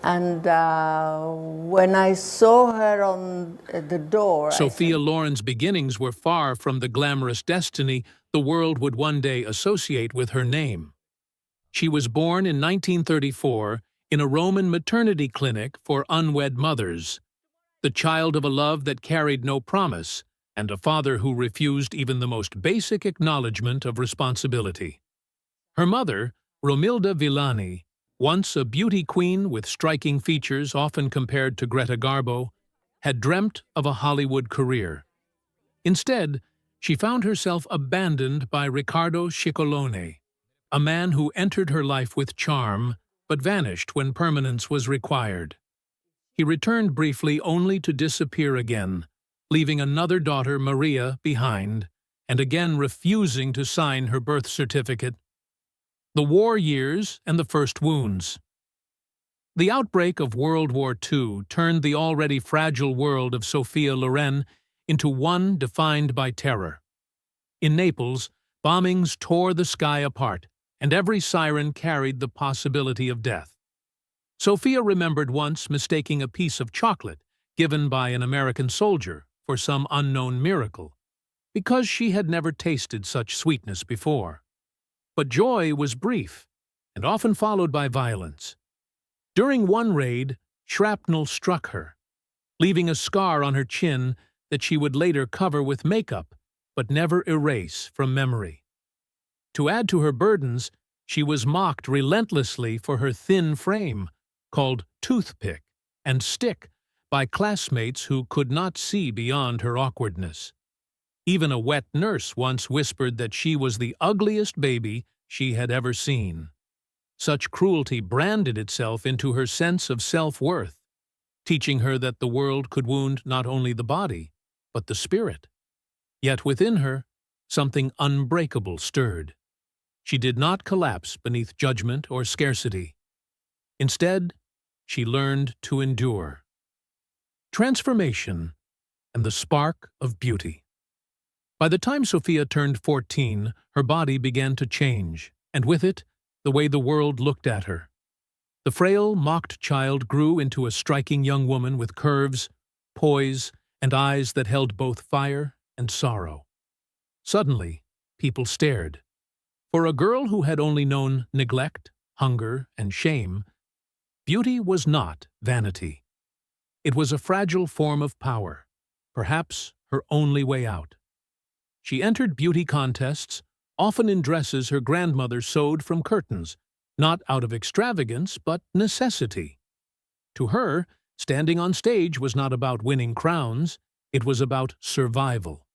And when I saw her on the door, I Sophia said, Loren's beginnings were far from the glamorous destiny the world would one day associate with her name. She was born in 1934 in a Roman maternity clinic for unwed mothers, the child of a love that carried no promise and a father who refused even the most basic acknowledgement of responsibility. Her mother, Romilda Villani, once a beauty queen with striking features often compared to Greta Garbo, had dreamt of a Hollywood career. Instead, she found herself abandoned by Riccardo Ciccolone, a man who entered her life with charm but vanished when permanence was required. He returned briefly only to disappear again, leaving another daughter, Maria, behind, and again refusing to sign her birth certificate. The war years and the first wounds. The outbreak of World War II turned the already fragile world of Sophia Loren into one defined by terror. In Naples, bombings tore the sky apart, and every siren carried the possibility of death. Sophia remembered once mistaking a piece of chocolate given by an American soldier for some unknown miracle, because she had never tasted such sweetness before. But joy was brief, and often followed by violence. During one raid, shrapnel struck her, leaving a scar on her chin that she would later cover with makeup, but never erase from memory. To add to her burdens, she was mocked relentlessly for her thin frame, called toothpick and stick by classmates who could not see beyond her awkwardness. Even a wet nurse once whispered that she was the ugliest baby she had ever seen. Such cruelty branded itself into her sense of self-worth, teaching her that the world could wound not only the body, but the spirit. Yet within her, something unbreakable stirred. She did not collapse beneath judgment or scarcity. Instead, she learned to endure. Transformation and the spark of beauty. By the time Sophia turned 14, her body began to change, and with it, the way the world looked at her. The frail, mocked child grew into a striking young woman with curves, poise, and eyes that held both fire and sorrow. Suddenly, people stared. For a girl who had only known neglect, hunger, and shame, beauty was not vanity. It was a fragile form of power, perhaps her only way out. She entered beauty contests, often in dresses her grandmother sewed from curtains, not out of extravagance but necessity. To her, standing on stage was not about winning crowns, it was about survival.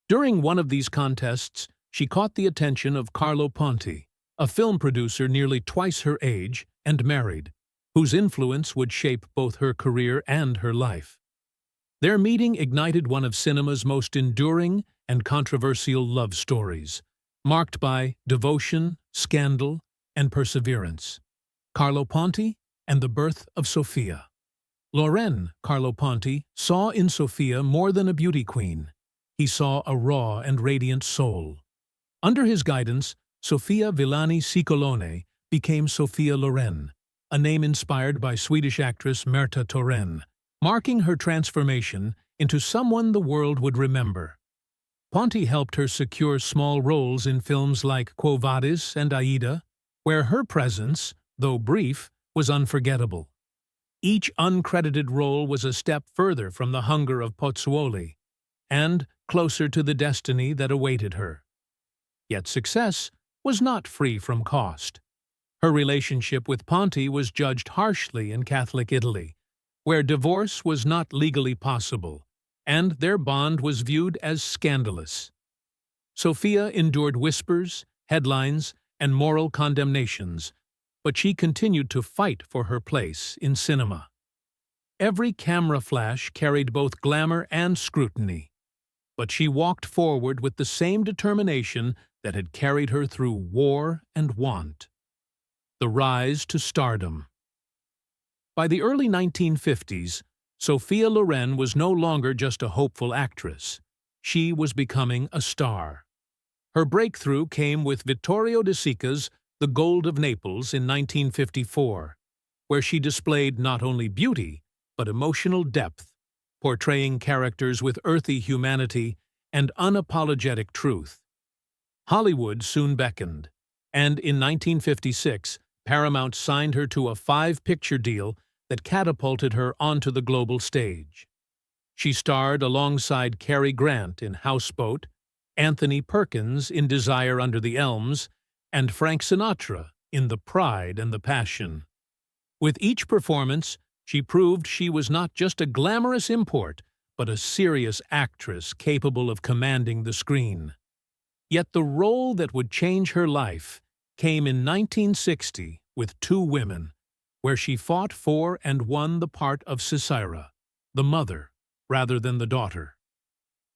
During one of these contests, she caught the attention of Carlo Ponti, a film producer nearly twice her age and married, whose influence would shape both her career and her life. Their meeting ignited one of cinema's most enduring and controversial love stories, marked by devotion, scandal, and perseverance. Carlo Ponti and the birth of Sophia. Loren, Carlo Ponti, saw in Sophia more than a beauty queen. He saw a raw and radiant soul. Under his guidance, Sophia Villani Ciccolone became Sophia Loren, a name inspired by Swedish actress Märta Thoren, marking her transformation into someone the world would remember. Ponti helped her secure small roles in films like Quo Vadis and Aida, where her presence, though brief, was unforgettable. Each uncredited role was a step further from the hunger of Pozzuoli, and closer to the destiny that awaited her. Yet success was not free from cost. Her relationship with Ponti was judged harshly in Catholic Italy, where divorce was not legally possible, and their bond was viewed as scandalous. Sophia endured whispers, headlines, and moral condemnations, but she continued to fight for her place in cinema. Every camera flash carried both glamour and scrutiny, but she walked forward with the same determination that had carried her through war and want. The rise to stardom. By the early 1950s, Sophia Loren was no longer just a hopeful actress. She was becoming a star. Her breakthrough came with Vittorio De Sica's The Gold of Naples in 1954, where she displayed not only beauty, but emotional depth, portraying characters with earthy humanity and unapologetic truth. Hollywood soon beckoned, and in 1956, Paramount signed her to a 5-picture deal that catapulted her onto the global stage. She starred alongside Cary Grant in Houseboat, Anthony Perkins in Desire Under the Elms, and Frank Sinatra in The Pride and the Passion. With each performance, she proved she was not just a glamorous import, but a serious actress capable of commanding the screen. Yet the role that would change her life came in 1960 with Two Women, where she fought for and won the part of Sisira, the mother, rather than the daughter.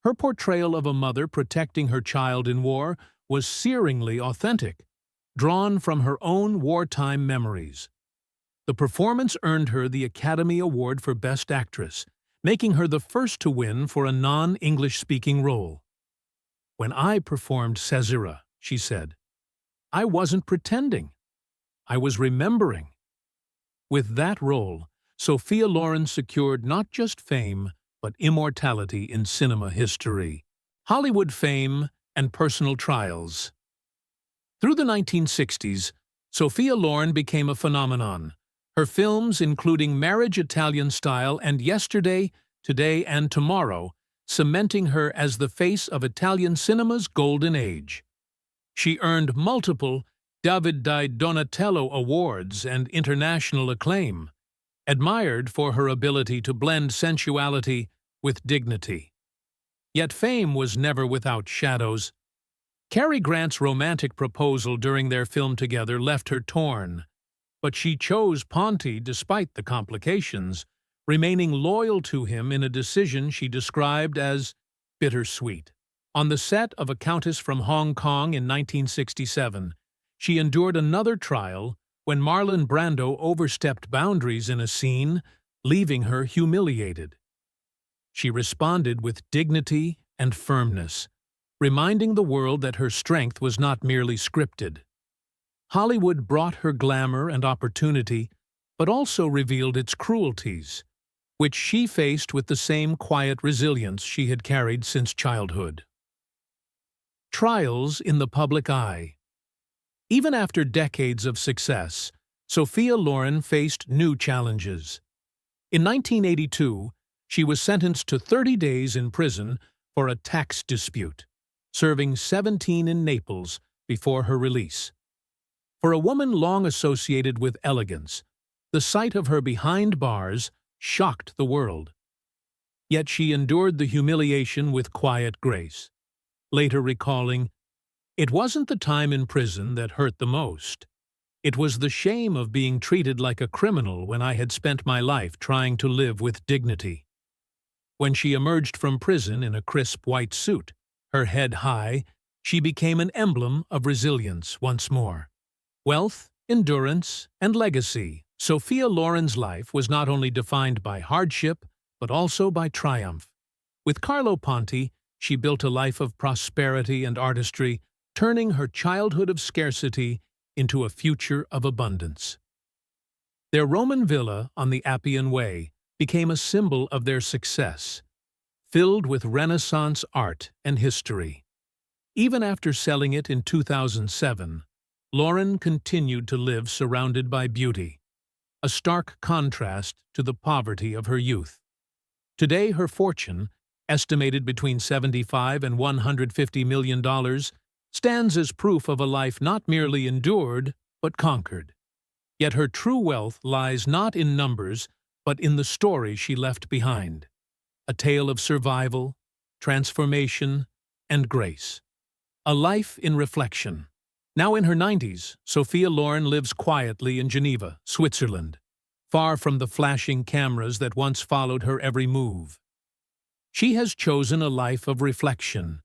Her portrayal of a mother protecting her child in war was searingly authentic, drawn from her own wartime memories. The performance earned her the Academy Award for Best Actress, making her the first to win for a non-English-speaking role. "When I performed Sisira," she said, "I wasn't pretending. I was remembering." With that role, Sophia Loren secured not just fame, but immortality in cinema history. Hollywood fame and personal trials. Through the 1960s, Sophia Loren became a phenomenon. Her films, including Marriage Italian Style and Yesterday, Today and Tomorrow, cementing her as the face of Italian cinema's golden age. She earned multiple David di Donatello awards and international acclaim, admired for her ability to blend sensuality with dignity. Yet fame was never without shadows. Cary Grant's romantic proposal during their film together left her torn, but she chose Ponti despite the complications, remaining loyal to him in a decision she described as bittersweet. On the set of A Countess from Hong Kong in 1967, she endured another trial when Marlon Brando overstepped boundaries in a scene, leaving her humiliated. She responded with dignity and firmness, reminding the world that her strength was not merely scripted. Hollywood brought her glamour and opportunity, but also revealed its cruelties, which she faced with the same quiet resilience she had carried since childhood. Trials in the public eye. Even after decades of success, Sophia Loren faced new challenges. In 1982, she was sentenced to 30 days in prison for a tax dispute, serving 17 in Naples before her release. For a woman long associated with elegance, the sight of her behind bars shocked the world. Yet she endured the humiliation with quiet grace, later recalling, "It wasn't the time in prison that hurt the most. It was the shame of being treated like a criminal when I had spent my life trying to live with dignity." When she emerged from prison in a crisp white suit, her head high, she became an emblem of resilience once more. Wealth, endurance, and legacy. Sophia Loren's life was not only defined by hardship, but also by triumph. With Carlo Ponti, she built a life of prosperity and artistry, turning her childhood of scarcity into a future of abundance. Their Roman villa on the Appian Way became a symbol of their success, filled with Renaissance art and history. Even after selling it in 2007, Loren continued to live surrounded by beauty, a stark contrast to the poverty of her youth. Today, her fortune, estimated between $75 and $150 million, stands as proof of a life not merely endured, but conquered. Yet her true wealth lies not in numbers, but in the story she left behind, a tale of survival, transformation, and grace. A life in reflection. Now in her 90s, Sophia Loren lives quietly in Geneva, Switzerland, far from the flashing cameras that once followed her every move. She has chosen a life of reflection,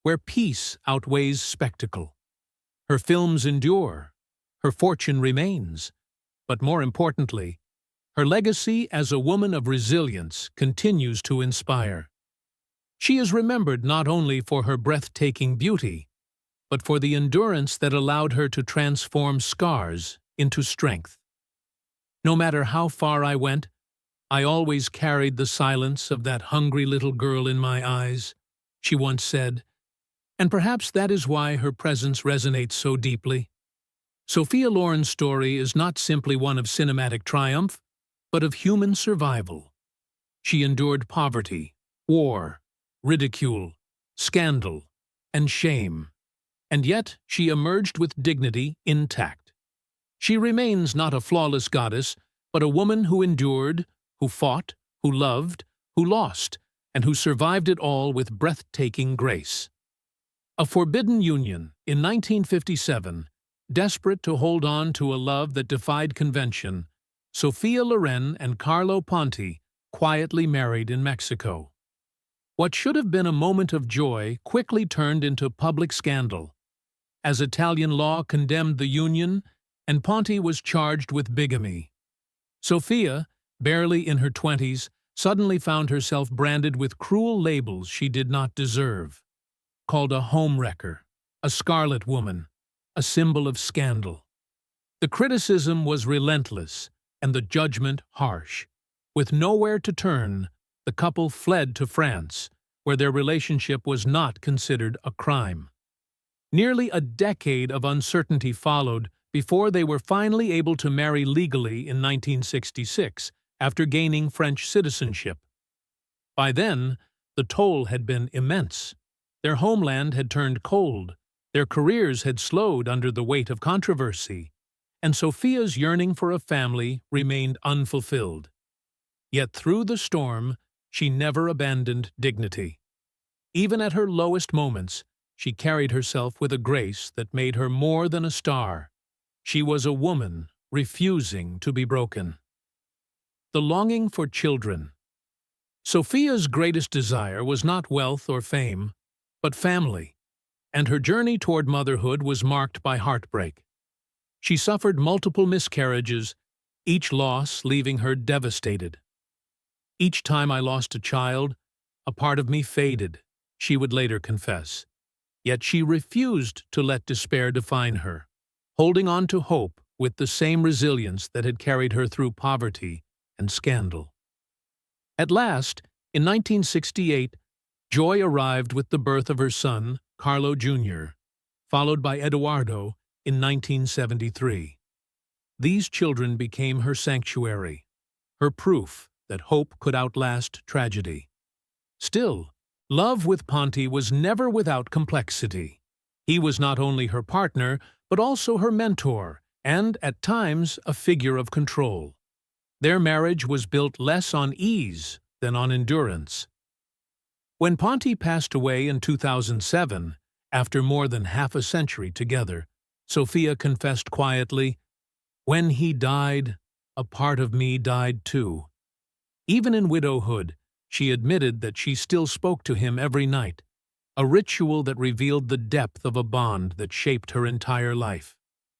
where peace outweighs spectacle. Her films endure, her fortune remains, but more importantly, her legacy as a woman of resilience continues to inspire. She is remembered not only for her breathtaking beauty, but for the endurance that allowed her to transform scars into strength. No matter how far I went, I always carried the silence of that hungry little girl in my eyes, she once said, and perhaps that is why her presence resonates so deeply. Sophia Loren's story is not simply one of cinematic triumph, but of human survival. She endured poverty, war, ridicule, scandal, and shame, and yet she emerged with dignity intact. She remains not a flawless goddess, but a woman who endured, who fought, who loved, who lost, and who survived it all with breathtaking grace. A forbidden union in 1957, desperate to hold on to a love that defied convention, Sophia Loren and Carlo Ponti quietly married in Mexico. What should have been a moment of joy quickly turned into public scandal, as Italian law condemned the union and Ponti was charged with bigamy. Sophia, barely in her 20s, suddenly found herself branded with cruel labels she did not deserve, called a homewrecker, a scarlet woman, a symbol of scandal. The criticism was relentless and the judgment harsh. With nowhere to turn, the couple fled to France, where their relationship was not considered a crime. Nearly a decade of uncertainty followed before they were finally able to marry legally in 1966, after gaining French citizenship. By then, the toll had been immense. Their homeland had turned cold, their careers had slowed under the weight of controversy, and Sophia's yearning for a family remained unfulfilled. Yet through the storm, she never abandoned dignity. Even at her lowest moments, she carried herself with a grace that made her more than a star. She was a woman refusing to be broken. The longing for children. Sophia's greatest desire was not wealth or fame, but family, and her journey toward motherhood was marked by heartbreak. She suffered multiple miscarriages, each loss leaving her devastated. "Each time I lost a child, a part of me faded," she would later confess. Yet she refused to let despair define her, holding on to hope with the same resilience that had carried her through poverty and scandal. At last, in 1968, joy arrived with the birth of her son, Carlo Jr., followed by Eduardo in 1973. These children became her sanctuary, her proof that hope could outlast tragedy. Still, love with Ponti was never without complexity. He was not only her partner, but also her mentor, and, at times, a figure of control. Their marriage was built less on ease than on endurance. When Ponti passed away in 2007, after more than half a century together, Sophia confessed quietly, "When he died, a part of me died too." Even in widowhood, she admitted that she still spoke to him every night, a ritual that revealed the depth of a bond that shaped her entire life,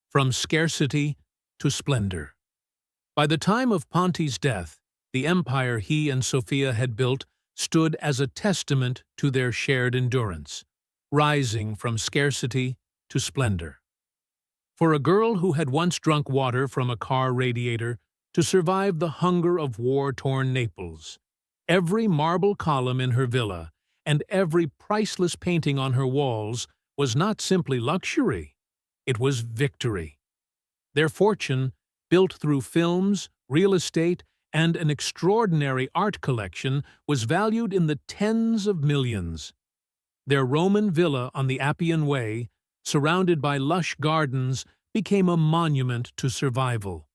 from scarcity to splendor. By the time of Ponti's death, the empire he and Sophia had built stood as a testament to their shared endurance, rising from scarcity to splendor. For a girl who had once drunk water from a car radiator to survive the hunger of war-torn Naples, every marble column in her villa and every priceless painting on her walls was not simply luxury, it was victory. Their fortune, built through films, real estate, and an extraordinary art collection, was valued in the tens of millions. Their Roman villa on the Appian Way, surrounded by lush gardens, became a monument to survival,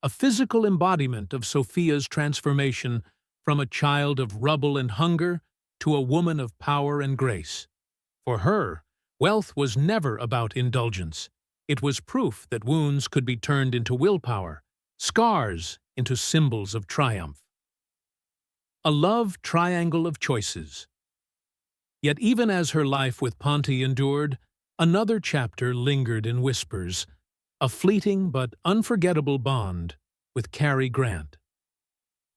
a physical embodiment of Sophia's transformation from a child of rubble and hunger to a woman of power and grace. For her, wealth was never about indulgence. It was proof that wounds could be turned into willpower, scars into symbols of triumph. A love triangle of choices. Yet even as her life with Ponti endured, another chapter lingered in whispers, a fleeting but unforgettable bond with Cary Grant.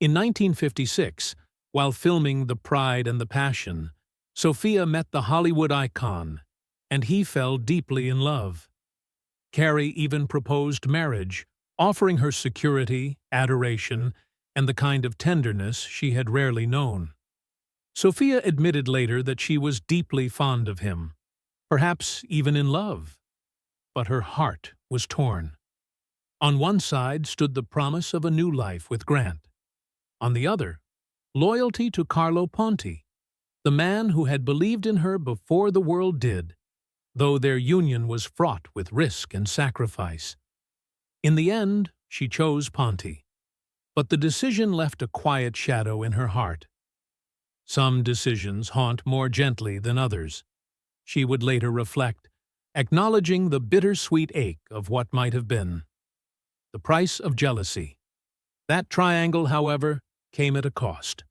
In 1956, while filming The Pride and the Passion, Sophia met the Hollywood icon, and he fell deeply in love. Cary even proposed marriage, offering her security, adoration, and the kind of tenderness she had rarely known. Sophia admitted later that she was deeply fond of him, perhaps even in love. But her heart was torn. On one side stood the promise of a new life with Grant. On the other, loyalty to Carlo Ponti, the man who had believed in her before the world did, though their union was fraught with risk and sacrifice. In the end, she chose Ponti, but the decision left a quiet shadow in her heart. Some decisions haunt more gently than others, she would later reflect, acknowledging the bittersweet ache of what might have been. The price of jealousy. That triangle, however, came at a cost.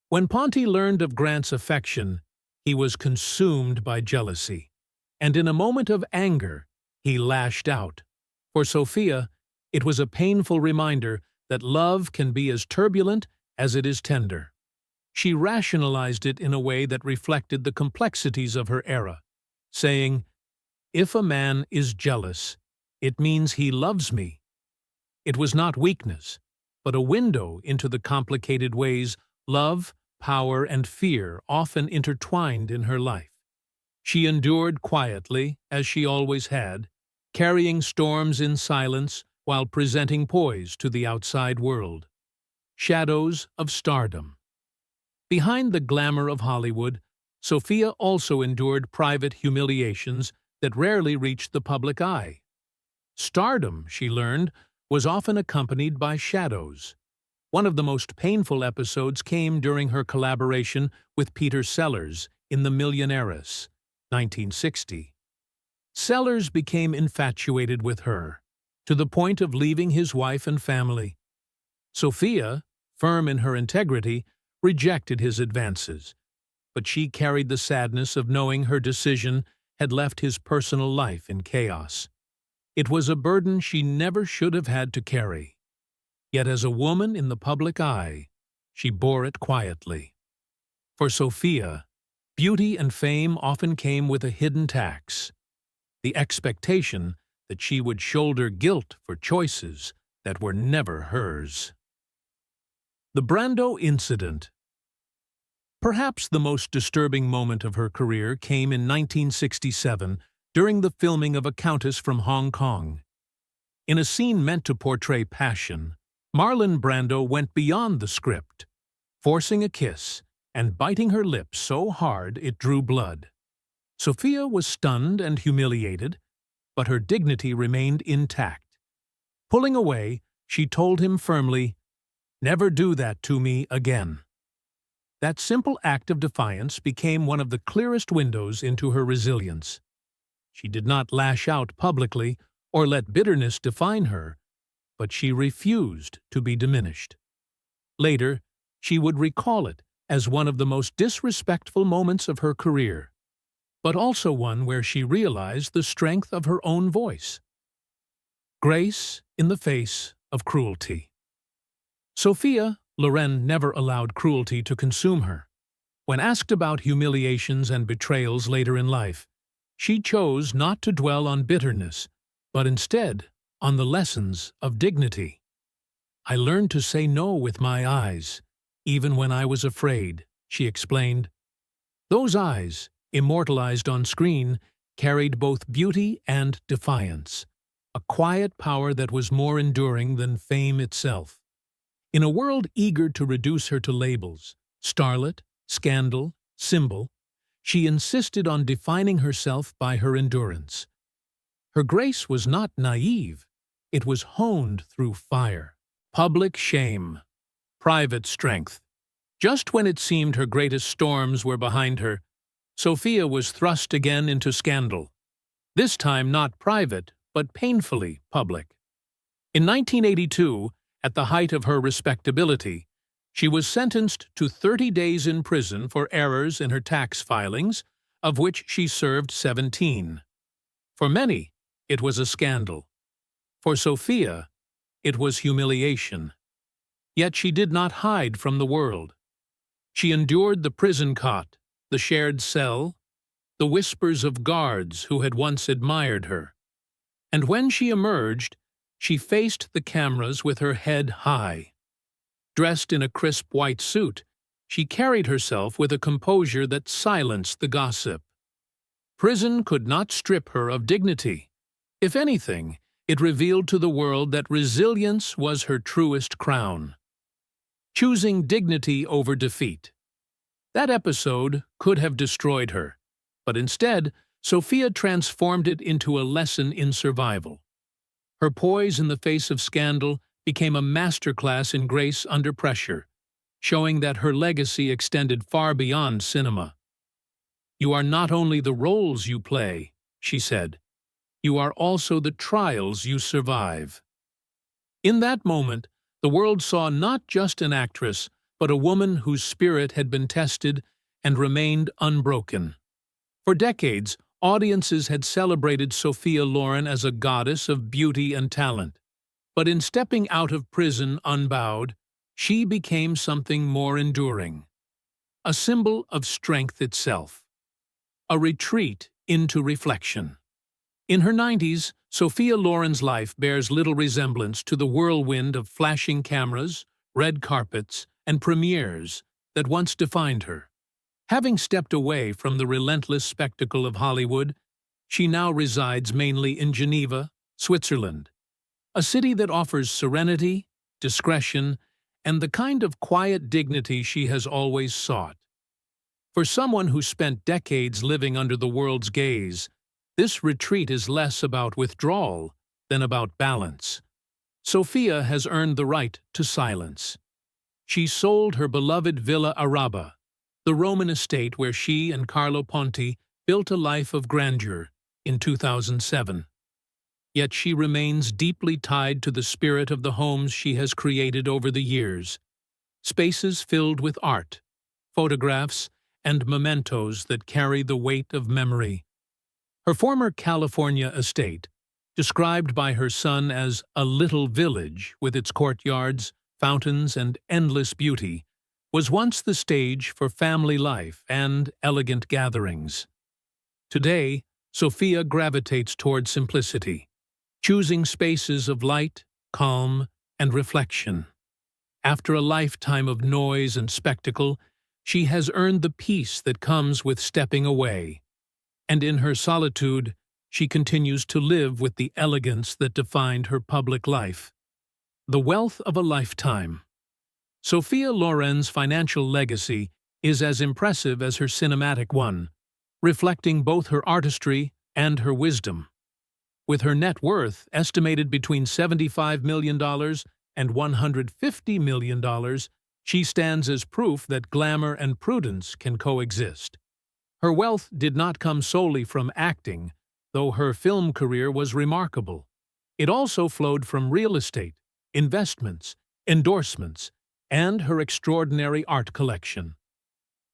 When Ponti learned of Grant's affection, he was consumed by jealousy, and in a moment of anger, he lashed out. For Sophia, it was a painful reminder that love can be as turbulent as it is tender. She rationalized it in a way that reflected the complexities of her era, saying, "If a man is jealous, it means he loves me." It was not weakness, but a window into the complicated ways love, power, and fear often intertwined in her life. She endured quietly, as she always had, carrying storms in silence while presenting poise to the outside world. Shadows of stardom. Behind the glamour of Hollywood, Sophia also endured private humiliations that rarely reached the public eye. Stardom, she learned, was often accompanied by shadows. One of the most painful episodes came during her collaboration with Peter Sellers in The Millionaires, 1960. Sellers became infatuated with her, to the point of leaving his wife and family. Sophia, firm in her integrity, rejected his advances, but she carried the sadness of knowing her decision had left his personal life in chaos. It was a burden she never should have had to carry. Yet as a woman in the public eye, she bore it quietly. For Sophia, beauty and fame often came with a hidden tax, the expectation that she would shoulder guilt for choices that were never hers. The Brando Incident. Perhaps the most disturbing moment of her career came in 1967 during the filming of A Countess from Hong Kong. In a scene meant to portray passion, Marlon Brando went beyond the script, forcing a kiss and biting her lips so hard it drew blood. Sophia was stunned and humiliated, but her dignity remained intact. Pulling away, she told him firmly, "Never do that to me again." That simple act of defiance became one of the clearest windows into her resilience. She did not lash out publicly or let bitterness define her, but she refused to be diminished. Later, she would recall it as one of the most disrespectful moments of her career, but also one where she realized the strength of her own voice. Grace in the face of cruelty. Sophia Loren never allowed cruelty to consume her. When asked about humiliations and betrayals later in life, she chose not to dwell on bitterness, but instead on the lessons of dignity. "I learned to say no with my eyes, even when I was afraid," she explained. Those eyes, immortalized on screen, carried both beauty and defiance, a quiet power that was more enduring than fame itself. In a world eager to reduce her to labels, starlet, scandal, symbol, she insisted on defining herself by her endurance. Her grace was not naive, it was honed through fire. Public shame. Private strength. Just when it seemed her greatest storms were behind her, Sophia was thrust again into scandal. This time not private, but painfully public. In 1982, at the height of her respectability, she was sentenced to 30 days in prison for errors in her tax filings, of which she served 17. For many, it was a scandal. For Sophia, it was humiliation. Yet she did not hide from the world. She endured the prison cot, the shared cell, the whispers of guards who had once admired her. And when she emerged, she faced the cameras with her head high. Dressed in a crisp white suit, she carried herself with a composure that silenced the gossip. Prison could not strip her of dignity. If anything, it revealed to the world that resilience was her truest crown. Choosing dignity over defeat. That episode could have destroyed her, but instead, Sophia transformed it into a lesson in survival. Her poise in the face of scandal became a masterclass in grace under pressure, showing that her legacy extended far beyond cinema. "You are not only the roles you play," she said, "you are also the trials you survive." In that moment, the world saw not just an actress, but a woman whose spirit had been tested and remained unbroken. For decades, audiences had celebrated Sophia Loren as a goddess of beauty and talent. But in stepping out of prison unbowed, she became something more enduring. A symbol of strength itself. A retreat into reflection. In her 90s, Sophia Loren's life bears little resemblance to the whirlwind of flashing cameras, red carpets, and premieres that once defined her. Having stepped away from the relentless spectacle of Hollywood, she now resides mainly in Geneva, Switzerland, a city that offers serenity, discretion, and the kind of quiet dignity she has always sought. For someone who spent decades living under the world's gaze, this retreat is less about withdrawal than about balance. Sophia has earned the right to silence. She sold her beloved Villa Araba, the Roman estate where she and Carlo Ponti built a life of grandeur, in 2007. Yet she remains deeply tied to the spirit of the homes she has created over the years, spaces filled with art, photographs, and mementos that carry the weight of memory. Her former California estate, described by her son as a little village with its courtyards, fountains, and endless beauty, was once the stage for family life and elegant gatherings. Today, Sophia gravitates toward simplicity, choosing spaces of light, calm, and reflection. After a lifetime of noise and spectacle, she has earned the peace that comes with stepping away. And in her solitude, she continues to live with the elegance that defined her public life. The wealth of a lifetime. Sophia Loren's financial legacy is as impressive as her cinematic one, reflecting both her artistry and her wisdom. With her net worth estimated between $75 million and $150 million, she stands as proof that glamour and prudence can coexist. Her wealth did not come solely from acting, though her film career was remarkable. It also flowed from real estate, investments, endorsements, and her extraordinary art collection.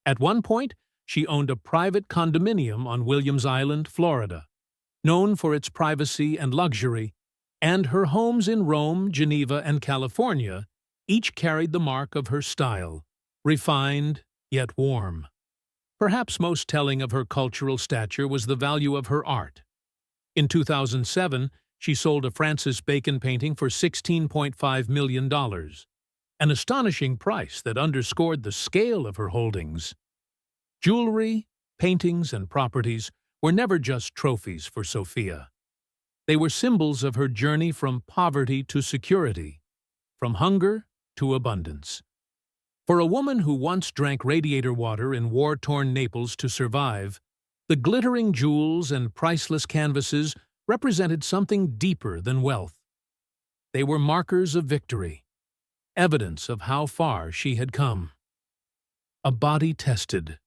At one point, she owned a private condominium on Williams Island, Florida, known for its privacy and luxury, and her homes in Rome, Geneva, and California each carried the mark of her style, refined yet warm. Perhaps most telling of her cultural stature was the value of her art. In 2007, she sold a Francis Bacon painting for $16.5 million, an astonishing price that underscored the scale of her holdings. Jewelry, paintings, and properties were never just trophies for Sophia. They were symbols of her journey from poverty to security, from hunger to abundance. For a woman who once drank radiator water in war-torn Naples to survive, the glittering jewels and priceless canvases represented something deeper than wealth. They were markers of victory, evidence of how far she had come. A body tested,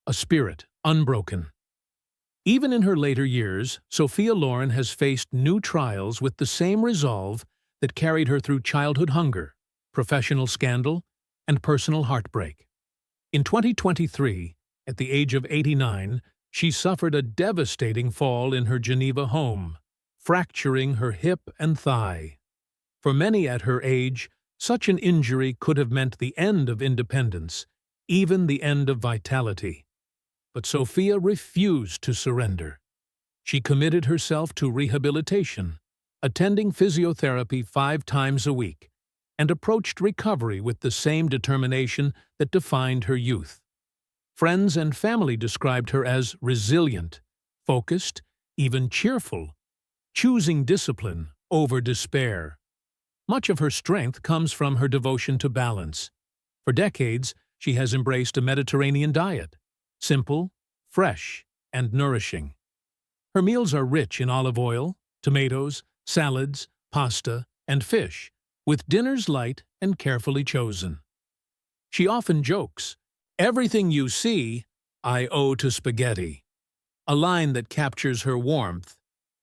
a spirit unbroken. Even in her later years, Sophia Loren has faced new trials with the same resolve that carried her through childhood hunger, professional scandal, and personal heartbreak. In 2023, at the age of 89, she suffered a devastating fall in her Geneva home, fracturing her hip and thigh. For many at her age, such an injury could have meant the end of independence, even the end of vitality. But Sophia refused to surrender. She committed herself to rehabilitation, attending physiotherapy 5 times a week, and approached recovery with the same determination that defined her youth. Friends and family described her as resilient, focused, even cheerful, choosing discipline over despair. Much of her strength comes from her devotion to balance. For decades, she has embraced a Mediterranean diet, simple, fresh, and nourishing. Her meals are rich in olive oil, tomatoes, salads, pasta, and fish, with dinners light and carefully chosen. She often jokes, "Everything you see, I owe to spaghetti," a line that captures her warmth,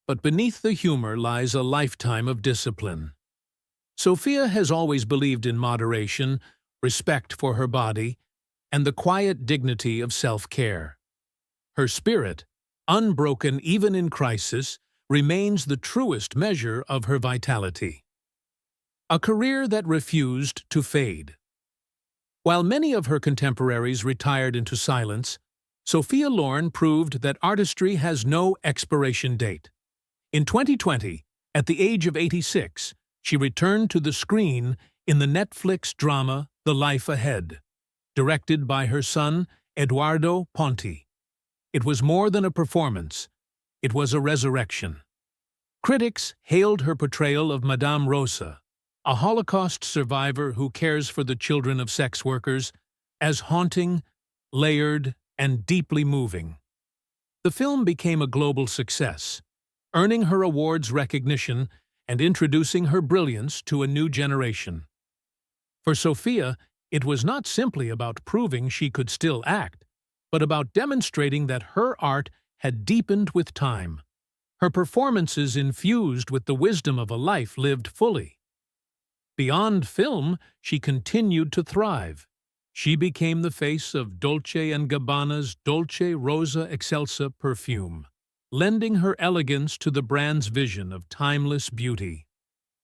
but beneath the humor lies a lifetime of discipline. Sophia has always believed in moderation, respect for her body, and the quiet dignity of self-care. Her spirit, unbroken even in crisis, remains the truest measure of her vitality. A career that refused to fade. While many of her contemporaries retired into silence, Sophia Loren proved that artistry has no expiration date. In 2020, at the age of 86, she returned to the screen in the Netflix drama The Life Ahead, directed by her son, Eduardo Ponti. It was more than a performance. It was a resurrection. Critics hailed her portrayal of Madame Rosa, a Holocaust survivor who cares for the children of sex workers, as haunting, layered, and deeply moving. The film became a global success, earning her awards recognition and introducing her brilliance to a new generation. For Sophia, it was not simply about proving she could still act, but about demonstrating that her art had deepened with time, her performances infused with the wisdom of a life lived fully. Beyond film, she continued to thrive. She became the face of Dolce & Gabbana's Dolce Rosa Excelsa perfume, lending her elegance to the brand's vision of timeless beauty.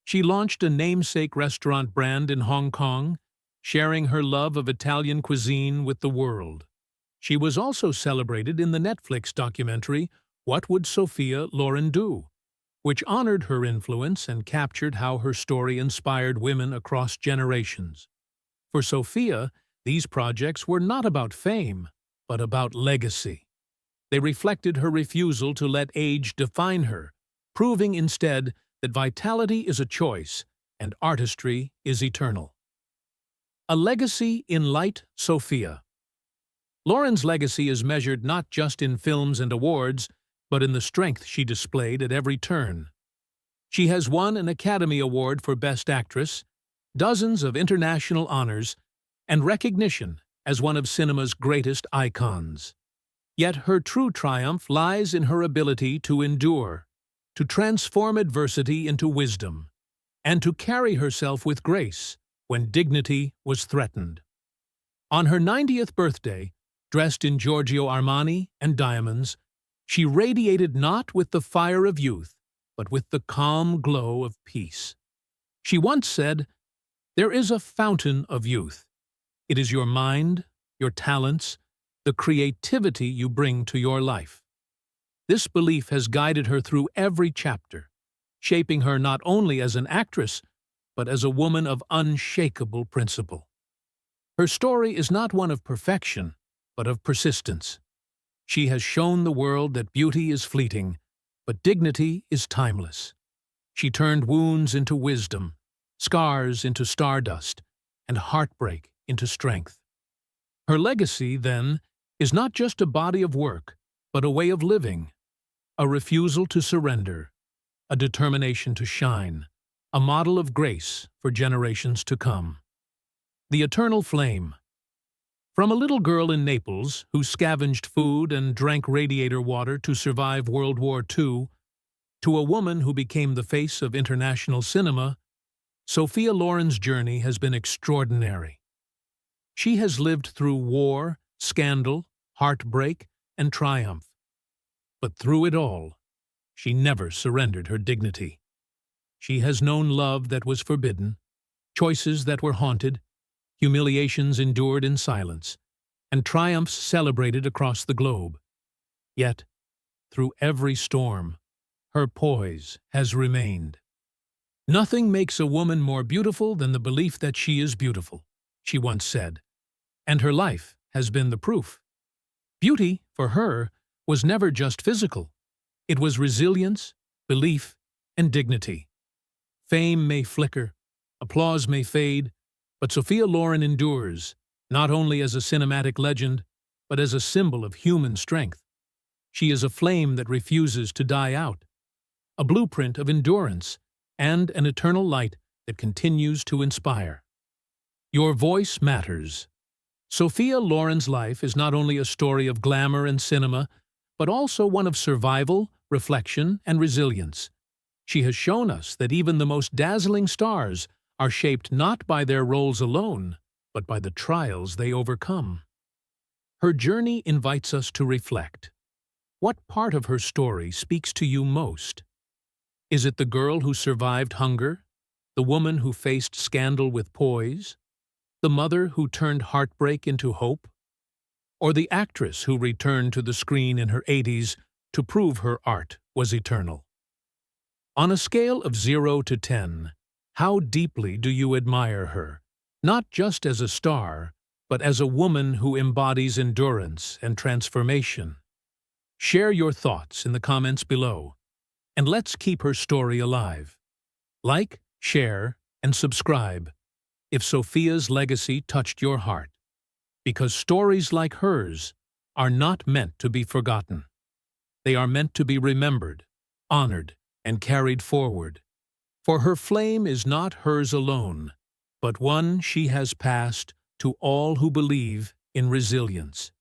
She launched a namesake restaurant brand in Hong Kong, sharing her love of Italian cuisine with the world. She was also celebrated in the Netflix documentary What Would Sophia Loren Do?, which honored her influence and captured how her story inspired women across generations. For Sophia, these projects were not about fame, but about legacy. They reflected her refusal to let age define her, proving instead that vitality is a choice and artistry is eternal. A legacy in light, Sophia. Loren's legacy is measured not just in films and awards, but in the strength she displayed at every turn. She has won an Academy Award for Best Actress, dozens of international honors, and recognition as one of cinema's greatest icons. Yet her true triumph lies in her ability to endure, to transform adversity into wisdom, and to carry herself with grace when dignity was threatened. On her 90th birthday, dressed in Giorgio Armani and diamonds, she radiated not with the fire of youth, but with the calm glow of peace. She once said, "There is a fountain of youth. It is your mind, your talents, the creativity you bring to your life." This belief has guided her through every chapter, shaping her not only as an actress, but as a woman of unshakable principle. Her story is not one of perfection, but of persistence. She has shown the world that beauty is fleeting, but dignity is timeless. She turned wounds into wisdom, scars into stardust, and heartbreak into strength. Her legacy, then, is not just a body of work, but a way of living, a refusal to surrender, a determination to shine, a model of grace for generations to come. The Eternal Flame. From a little girl in Naples who scavenged food and drank radiator water to survive World War II, to a woman who became the face of international cinema, Sophia Loren's journey has been extraordinary. She has lived through war, scandal, heartbreak, and triumph. But through it all, she never surrendered her dignity. She has known love that was forbidden, choices that were haunted, humiliations endured in silence, and triumphs celebrated across the globe. Yet, through every storm, her poise has remained. "Nothing makes a woman more beautiful than the belief that she is beautiful," she once said, and her life has been the proof. Beauty, for her, was never just physical. It was resilience, belief, and dignity. Fame may flicker, applause may fade, but Sophia Loren endures, not only as a cinematic legend, but as a symbol of human strength. She is a flame that refuses to die out, a blueprint of endurance, and an eternal light that continues to inspire. Your voice matters. Sophia Loren's life is not only a story of glamour and cinema, but also one of survival, reflection, and resilience. She has shown us that even the most dazzling stars are shaped not by their roles alone, but by the trials they overcome. Her journey invites us to reflect. What part of her story speaks to you most? Is it the girl who survived hunger, the woman who faced scandal with poise, the mother who turned heartbreak into hope, or the actress who returned to the screen in her 80s to prove her art was eternal? On a scale of 0 to 10, how deeply do you admire her, not just as a star, but as a woman who embodies endurance and transformation? Share your thoughts in the comments below, and let's keep her story alive. Like, share, and subscribe if Sophia's legacy touched your heart, because stories like hers are not meant to be forgotten. They are meant to be remembered, honored, and carried forward. For her flame is not hers alone, but one she has passed to all who believe in resilience.